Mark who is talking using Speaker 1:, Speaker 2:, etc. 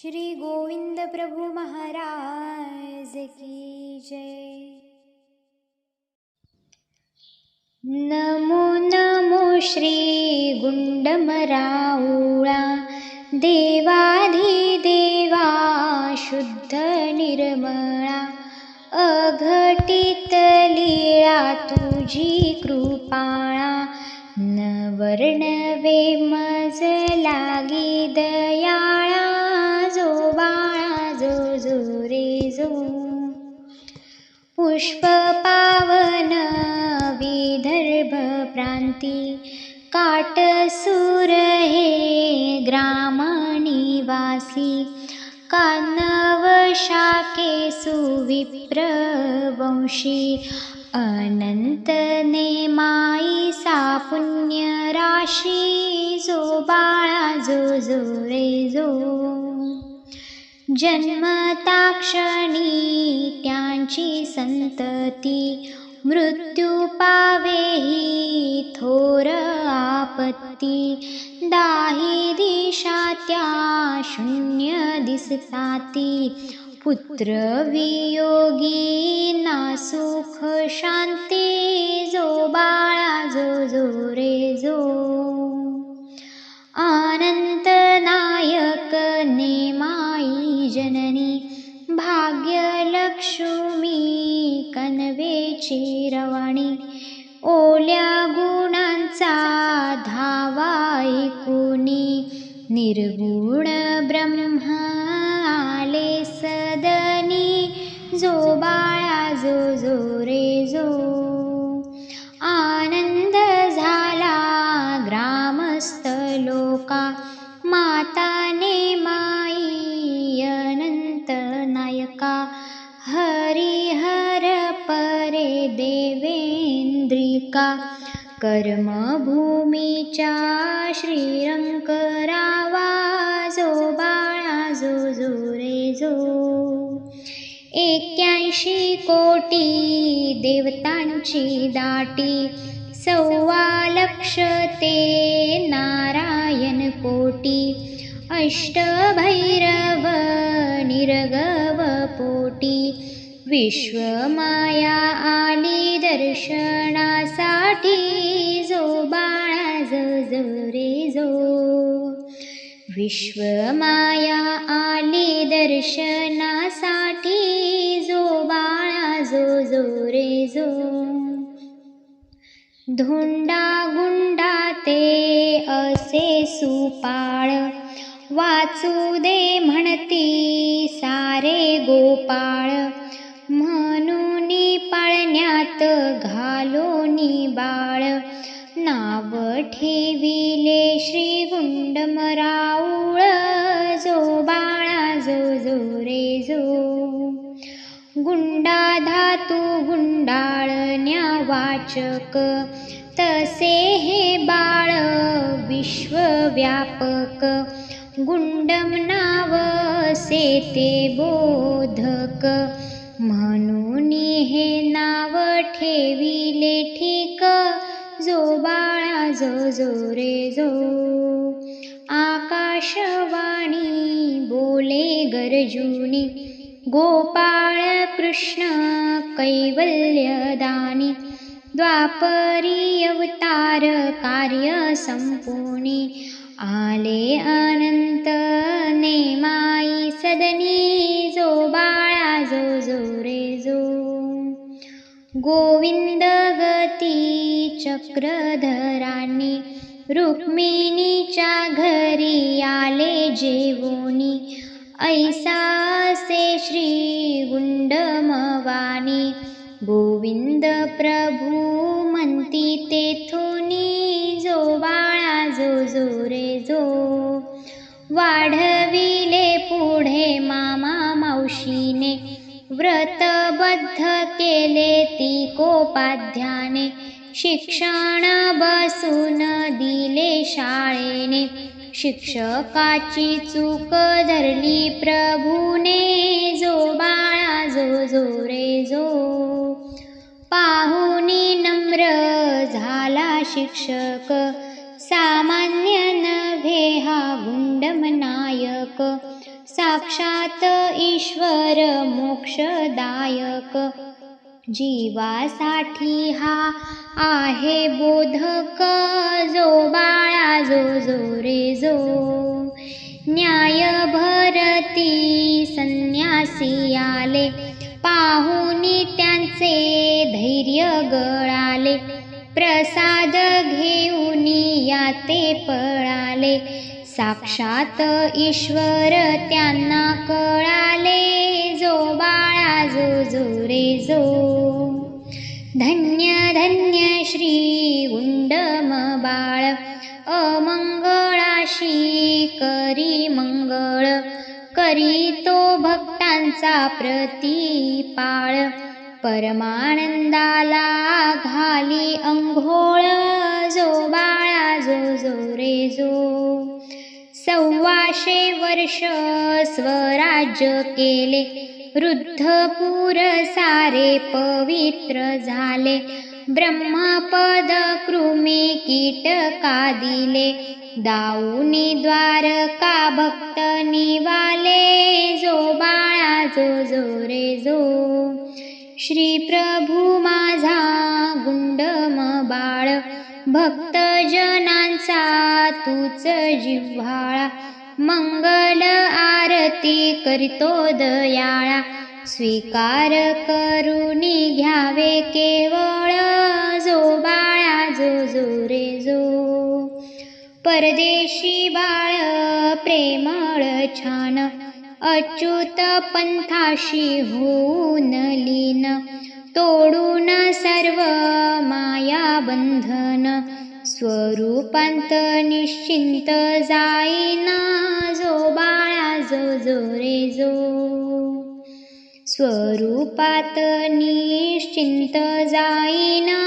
Speaker 1: श्री गोविंद प्रभु महाराज की जय। नमो नमो श्री गुंडमराऊळा, देवाधिदेवा शुद्ध निर्मळा, अघटित लीळा तुझी कृपाळा, न वर्णवे मज लागी दयाळा, जो बाळा जो जो रे जो। पुष्प पावन विदर्भ प्रांती, काटसूर हे ग्राम निवासी, कानव शाखे सुविप्रवंशी, अनंत नेमाई सा पुण्य राशी, जो बाळा जो जो रे जो। जन्मताक्षणी त्यांची संतती, मृत्यू पावेही थोर आपत्ती, दाही दिशा त्या शून्य दिसताती, पुत्र वियोगी ना सुख शांती, जो बाळा जो जो रे जो। अनंत नायक नेमाई जननी, भाग्यलक्ष्मी कनवेची रवाणी, ओल्या गुणांचा धावा ऐकुनी, निर्गुण ब्रह्म आले सदनी, जो बाळा जो जो रे जो। आनंद झाला ग्रामस्थ लोका, माता नेमाई अनंत नायका, हरिहर परे देवेंद्रिका, कर्मभूमीच्या श्रीरंकरावा, जो बाळा जो जो रे जो। 81 कोटी देवतांची दाटी, 1.25 लक्ष ते नारायण कोटी, अष्टभैरव निर्गव पोटी, विश्वमाया आली दर्शनासाठी, जो बाळा जो जो रे जो। विश्वमाया आली दर्शनासाठी, जो बाळा जो जो रे जो। धोंडा गुंडा ते असे सुपाळ, वाचू दे म्हणती सारे गोपाळ, म्हणून पाळण्यात घालोनी बाळ, नाव ठेविले श्री गुंडमराऊळ, जो बाळा जो जो रे जो। गुंडा धातू गुंडाळण्या वाचक, तसे हे बाळ विश्वव्यापक, गुंडम नाव असे ते बोधक, म्हणून हे नाव ठेविले ठीक, जो बाळा जो जो रे जो। आकाशवाणी बोले गरजुनी, गोपाळ कृष्ण कैवल्यदानी, द्वापरी अवतार कार्य संपुनी, आले अनंत नेमाई सदनी, जो बाळा जो जो रे जो। गोविंद गती चक्रधरांनी, रुक्मिणीच्या घरी आले जेवोनी, ऐसा असे श्री गुंडमवानी, गोविंद प्रभू म्हणती तेथुनी, जो बाळा जो जो रे जो। वाढविले पुढे मामा मावशीने, व्रतबद्ध केले तिकोपाध्याने, शिक्षण बसून दिले शाळेने, शिक्षकाची चूक धरली प्रभूने, जो बाळा जो जो रे जो। पाहुनी नम्र झाला शिक्षक, सामान्य नव्हे हा गुंडम नायक, साक्षात ईश्वर मोक्षदायक जीवासाठी हा आहे बोधक जो बाळा जो रे जो न्याय भरती संन्यासी आले पाहुनी त्यांचे धैर्य गळाले प्रसाद घेऊनी या ते पळाले साक्षात ईश्वर त्यांना कळाले जो बाळा जो रे जो धन्य धन्य श्री गुंडम बाळ अमंगळाशी करी मंगळ करीतो भक्तांचा प्रतिपाळ परमानंदाला घाली अंघोळ जो बाळा जो रे जो 100 वर्ष स्वराज्य केले वृद्धपूर सारे पवित्र झाले ब्रह्मपद कृमी कीटका दिले दाऊनी द्वारका भक्त निवाले जो बाळा जो रे जो श्री प्रभू माझा गुंडम बाळ भक्त जनांचा तूच जिव्हाळा मंगल आरती करीतो दयाळा स्वीकार करुनी घ्यावे केवळ जो बाळा जो रे जो परदेशी बाळ प्रेमळ छान अच्युत पंथाशी होऊन लीन तोडून सर्व माया बंधन स्वरूपांत निश्चिंत जाईना जो बाळा जो रे जो स्वरूपात निश्चिंत जाईना